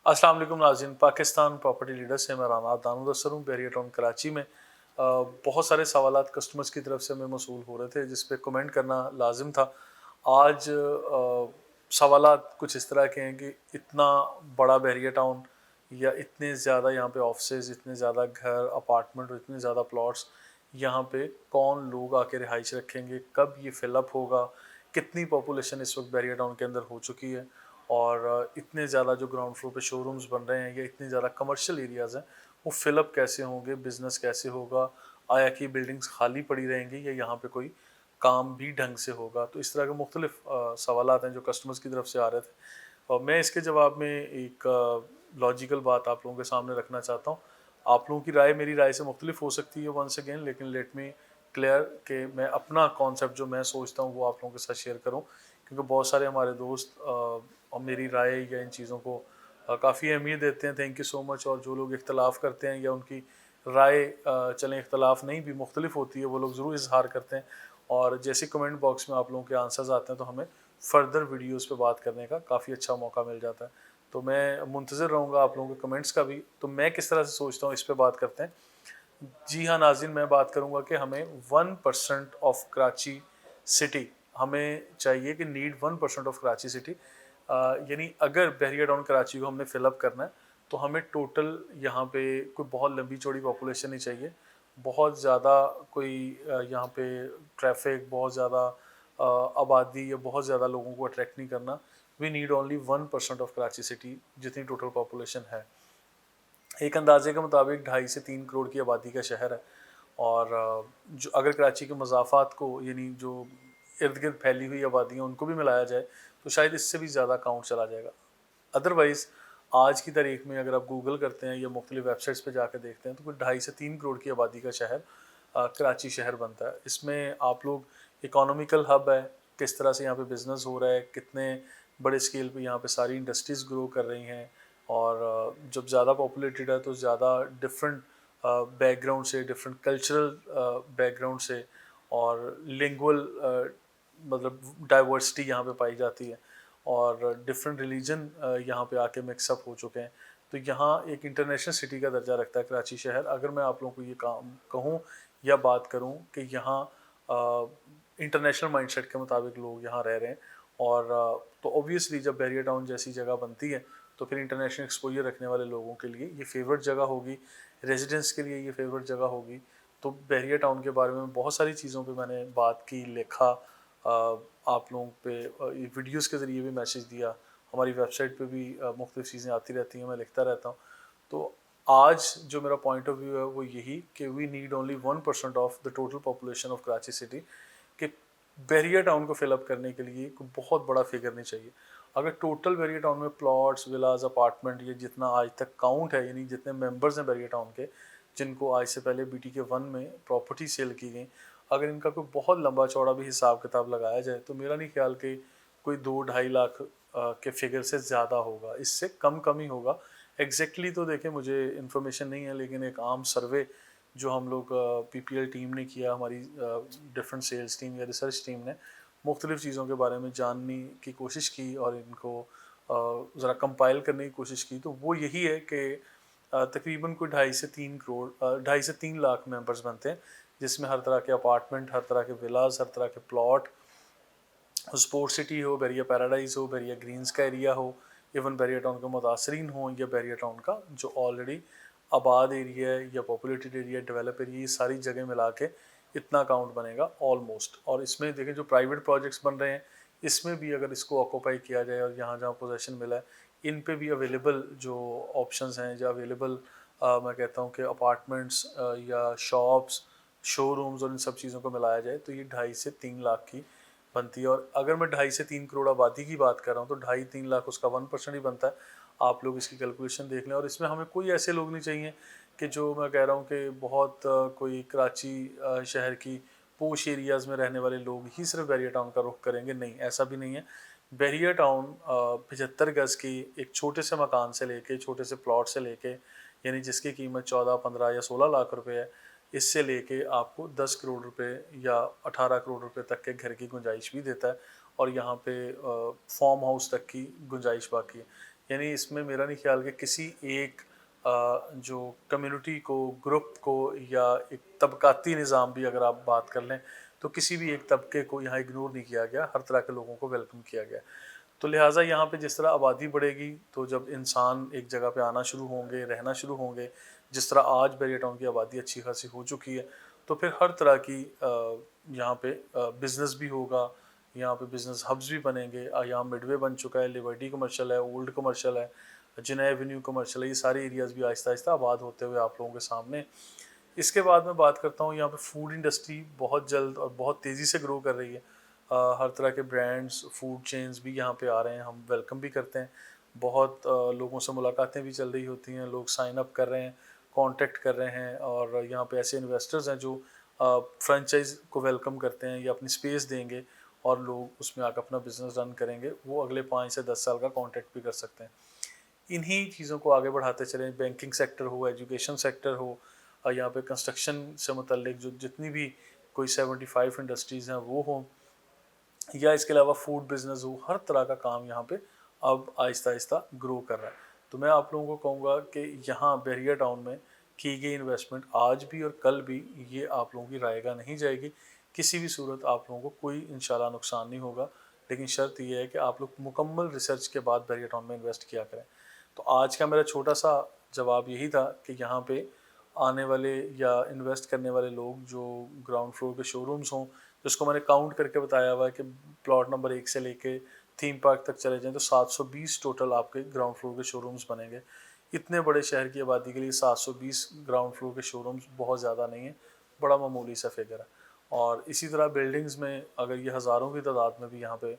अस्सलाम वालेकुम नाज़रीन, पाकिस्तान प्रॉपर्टी लीडर से मैं राना दानूद असर हूँ। बैरियर टाउन कराची में बहुत सारे सवालात कस्टमर्स की तरफ से हमें मौसूल हो रहे थे जिस पे कमेंट करना लाजिम था। आज सवालात कुछ इस तरह के हैं कि इतना बड़ा बैरियर टाउन या इतने ज़्यादा यहाँ पे ऑफिसेज, इतने ज़्यादा घर, अपार्टमेंट और इतने ज़्यादा प्लॉट्स, यहाँ पे कौन लोग आके रिहाइश रखेंगे, कब ये फिलअप होगा, कितनी पॉपुलेशन इस वक्त बैरियर टाउन के अंदर हो चुकी है और इतने ज़्यादा जो ग्राउंड फ्लोर पे शोरूम्स बन रहे हैं या इतने ज़्यादा कमर्शियल एरियाज़ हैं, वो फिलअप कैसे होंगे, बिज़नेस कैसे होगा, आया कि बिल्डिंग्स खाली पड़ी रहेंगी या यहाँ पे कोई काम भी ढंग से होगा। तो इस तरह के मुख्तलिफ सवालात हैं जो कस्टमर्स की तरफ से आ रहे थे और मैं इसके जवाब में एक लॉजिकल बात आप लोगों के सामने रखना चाहता हूँ। आप लोगों की राय मेरी राय से मुख्तलिफ हो सकती है वंस अगेन, लेकिन लेट मी क्लियर कि मैं अपना कॉन्सेप्ट जो मैं सोचता हूँ वो आप लोगों के साथ शेयर करूँ, क्योंकि बहुत सारे हमारे दोस्त और मेरी राय या इन चीज़ों को काफ़ी अहमियत देते हैं। Thank you so much. और जो लोग इख्तलाफ़ करते हैं या उनकी राय चलें इख्तलाफ़ नहीं भी मुख्तलिफ होती है, वो लोग ज़रूर इजहार करते हैं और जैसे कमेंट बॉक्स में आप लोगों के आंसर्स आते हैं तो हमें फ़र्दर वीडियोज़ पे बात करने का काफ़ी अच्छा मौका मिल जाता है। तो मैं मुंतज़िर रहूँगा आप लोगों के कमेंट्स का भी। तो मैं किस तरह से सोचता हूँ इस पे बात करते हैं। जी हाँ नाज़रीन, मैं बात करूँगा कि हमें 1% ऑफ कराची सिटी हमें चाहिए कि नीड 1% ऑफ कराची सिटी, यानी अगर बैरियर टाउन कराची को हमने फिलअप करना है तो हमें टोटल यहाँ पे कोई बहुत लंबी चौड़ी पॉपुलेशन नहीं चाहिए, बहुत ज़्यादा कोई यहाँ पे ट्रैफिक, बहुत ज़्यादा आबादी या बहुत ज़्यादा लोगों को अट्रैक्ट नहीं करना। We need only 1% of Karachi city जितनी टोटल पॉपुलेशन है। एक अंदाजे के मुताबिक 2.5 से 3 करोड़ की आबादी का शहर है और जो अगर कराची के मज़ाफ़ात को यानी जो इर्द गिर्द फैली हुई आबादियाँ उनको भी मिलाया जाए तो शायद इससे भी ज़्यादा काउंट चला जाएगा। अदरवाइज़ आज की तारीख में अगर आप गूगल करते हैं या मुख्तलिफ वेबसाइट्स पे जाकर देखते हैं तो कोई 2.5 से 3 करोड़ की आबादी का शहर कराची शहर बनता है। इसमें आप लोग इकोनॉमिकल हब है, किस तरह से यहाँ पे बिज़नेस हो रहा है, कितने बड़े स्केल पे यहाँ पे सारी इंडस्ट्रीज़ ग्रो कर रही हैं और जब ज़्यादा पॉपुलेटेड है तो ज़्यादा डिफरेंट बैकग्राउंड से, डिफरेंट कल्चरल बैकग्राउंड से और लिंगुअल मतलब डाइवर्सिटी यहाँ पे पाई जाती है और डिफरेंट रिलीजन यहाँ पे आके मिक्सअप हो चुके हैं। तो यहाँ एक इंटरनेशनल सिटी का दर्जा रखता है कराची शहर। अगर मैं आप लोगों को ये काम कहूँ या बात करूँ कि यहाँ इंटरनेशनल माइंडसेट के मुताबिक लोग यहाँ रह रहे हैं और तो ऑब्वियसली जब बैरियर टाउन जैसी जगह बनती है तो फिर इंटरनेशनल एक्सपोजर रखने वाले लोगों के लिए ये फेवरेट जगह होगी, रेजिडेंट्स के लिए ये फेवरेट जगह होगी। तो बैरियर टाउन के बारे में बहुत सारी चीज़ों पे मैंने बात की, लिखा, आप लोगों पे वीडियोस के ज़रिए भी मैसेज दिया, हमारी वेबसाइट पे भी मुख्तलिफ चीज़ें आती रहती हैं, मैं लिखता रहता हूँ। तो आज जो मेरा पॉइंट ऑफ व्यू है वो यही कि we need only 1% of the total population of Karachi city, कि बैरियर टाउन को फिलअप करने के लिए कोई बहुत बड़ा फिगर नहीं चाहिए। अगर टोटल बैरियर टाउन में प्लॉट्स, विलाज, अपार्टमेंट ये जितना आज तक काउंट है, यानी जितने मेंबर्स हैं बैरियर टाउन के जिनको आज से पहले BTK 1 में प्रॉपर्टी सेल की गई, अगर इनका कोई बहुत लंबा चौड़ा भी हिसाब किताब लगाया जाए तो मेरा नहीं ख्याल कि कोई 2-2.5 लाख के फिगर से ज़्यादा होगा, इससे कम ही होगा। एग्जैक्टली तो देखें मुझे इन्फॉर्मेशन नहीं है, लेकिन एक आम सर्वे जो हम लोग PPL टीम ने किया, हमारी डिफरेंट सेल्स टीम या रिसर्च टीम ने मुख्तलिफ चीज़ों के बारे में जानने की कोशिश की और इनको ज़रा कंपाइल करने की कोशिश की, तो वो यही है कि तकरीबन कोई 2.5 से 3 लाख मेंबर्स बनते हैं, जिसमें हर तरह के अपार्टमेंट, हर तरह के विलास, हर तरह के प्लॉट, स्पोर्ट्स सिटी हो, बैरियर पैराडाइज हो, बैरियर ग्रीन्स का एरिया हो, इवन बैरियर टाउन के मुतासरीन हो या बैरियर टाउन का जो ऑलरेडी आबाद एरिया है या पॉपुलेटेड एरिया, डेवलप एरिया, ये सारी जगह मिला के इतना अकाउंट बनेगा ऑलमोस्ट। और इसमें देखें जो प्राइवेट प्रोजेक्ट्स बन रहे हैं इसमें भी अगर इसको ऑक्यूपाई किया जाए और यहाँ जहाँ पोजेसन मिला है इन पे भी अवेलेबल जो ऑप्शंस हैं या अवेलेबल मैं कहता हूँ कि अपार्टमेंट्स या शॉप्स, शोरूम्स और इन सब चीज़ों को मिलाया जाए तो ये 2.5 से 3 लाख की बनती है। और अगर मैं 2.5 से 3 करोड़ आबादी की बात कर रहा हूँ तो 2.5-3 लाख उसका 1% ही बनता है। आप लोग इसकी कैलकुलेशन देख लें और इसमें हमें कोई ऐसे लोग नहीं चाहिए कि जो मैं कह रहा हूँ कि बहुत कोई कराची शहर की पोश एरियाज़ में रहने वाले लोग ही सिर्फ बैरियर टाउन का रुख करेंगे, नहीं, ऐसा भी नहीं है। बैरियर टाउन 75 गज़ की एक छोटे से मकान से लेके, छोटे से प्लॉट से लेके, यानी जिसकी कीमत 14, 15 या 16 लाख रुपए है, इससे लेके आपको 10 करोड़ रुपए या 18 करोड़ रुपए तक के घर की गुंजाइश भी देता है और यहाँ पे फार्म हाउस तक की गुंजाइश बाकी है। यानी इसमें मेरा नहीं ख्याल कि किसी एक जो कम्युनिटी को, ग्रुप को, या एक तबकाती निज़ाम भी अगर आप बात कर लें, तो किसी भी एक तबके को यहाँ इग्नोर नहीं किया गया, हर तरह के लोगों को वेलकम किया गया। तो लिहाजा यहाँ पे जिस तरह आबादी बढ़ेगी, तो जब इंसान एक जगह पे आना शुरू होंगे, रहना शुरू होंगे, जिस तरह आज बैरियर टाउन की आबादी अच्छी खासी हो चुकी है, तो फिर हर तरह की यहाँ पे बिज़नेस भी होगा, यहाँ पे बिज़नेस हब्स भी बनेंगे। यहाँ मिडवे बन चुका है, लिबर्टी कमर्शियल है, ओल्ड कमर्शियल है, जिना एवेन्यू कमर्शियल है, ये सारे एरियाज़ भी आहिस्ता आहिस्ता आबाद होते हुए आप लोगों के सामने। इसके बाद मैं बात करता हूँ, यहाँ पे फूड इंडस्ट्री बहुत जल्द और बहुत तेज़ी से ग्रो कर रही है। हर तरह के ब्रांड्स, फूड चेन्स भी यहाँ पे आ रहे हैं, हम वेलकम भी करते हैं। बहुत लोगों से मुलाकातें भी चल रही होती हैं, लोग साइन अप कर रहे हैं, कांटेक्ट कर रहे हैं, और यहाँ पे ऐसे इन्वेस्टर्स हैं जो फ्रेंचाइज को वेलकम करते हैं या अपनी स्पेस देंगे, और लोग उसमें आकर अपना बिजनेस रन करेंगे। वो अगले 5 से 10 साल का कॉन्ट्रैक्ट भी कर सकते हैं। इन्हीं चीज़ों को आगे बढ़ाते चलें, बैंकिंग सेक्टर हो, एजुकेशन सेक्टर हो, यहाँ पे कंस्ट्रक्शन से मुतल्लिक जो जितनी भी कोई 75 इंडस्ट्रीज़ हैं वो हों, या इसके अलावा फूड बिज़नेस हो, हर तरह का काम यहाँ पे अब आहिस्ता आहिस्ता ग्रो कर रहा है। तो मैं आप लोगों को कहूँगा कि यहाँ बैरियर टाउन में की गई इन्वेस्टमेंट आज भी और कल भी ये आप लोगों की रायगा नहीं जाएगी। किसी भी सूरत आप लोगों को कोई इंशाल्लाह नुकसान नहीं होगा, लेकिन शर्त ये है कि आप लोग मुकम्मल रिसर्च के बाद बैरियर टाउन में इन्वेस्ट किया करें। तो आज का मेरा छोटा सा जवाब यही था कि यहाँ पे आने वाले या इन्वेस्ट करने वाले लोग जो ग्राउंड फ्लोर के शोरूम्स हों, जिसको मैंने काउंट करके बताया हुआ है कि प्लॉट नंबर 1 से लेके थीम पार्क तक चले जाएँ तो 720 टोटल आपके ग्राउंड फ्लोर के शोरूम्स बनेंगे। इतने बड़े शहर की आबादी के लिए 720 ग्राउंड फ्लोर के शोरूम्स बहुत ज़्यादा नहीं है, बड़ा मामूली सा फिगर है। और इसी तरह बिल्डिंग्स में अगर ये हज़ारों की तादाद में भी यहाँ पे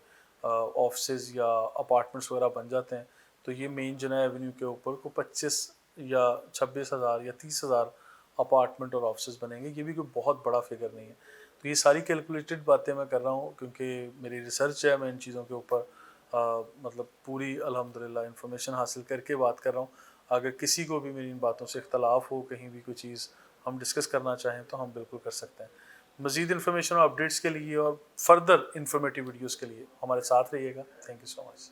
ऑफिसेज़ या अपार्टमेंट्स वगैरह बन जाते हैं, तो ये मेन जना एवेन्यू के ऊपर को 25 या 26,000 या 30,000 अपार्टमेंट और ऑफिसेज़ बनेंगे। ये भी कोई बहुत बड़ा फिगर नहीं है। तो ये सारी कैलकुलेटेड बातें मैं कर रहा हूँ क्योंकि मेरी रिसर्च है, मैं इन चीज़ों के ऊपर मतलब पूरी अल्हम्दुलिल्लाह इन्फॉर्मेशन हासिल करके बात कर रहा हूँ। अगर किसी को भी मेरी इन बातों से इख्तलाफ हो, कहीं भी कोई चीज़ हम डिस्कस करना चाहें तो हम बिल्कुल कर सकते हैं। मज़ीद इन्फॉर्मेशन और अपडेट्स के लिए और फर्दर इन्फॉर्मेटिव वीडियोज़ के लिए हमारे साथ रहिएगा। Thank you so much.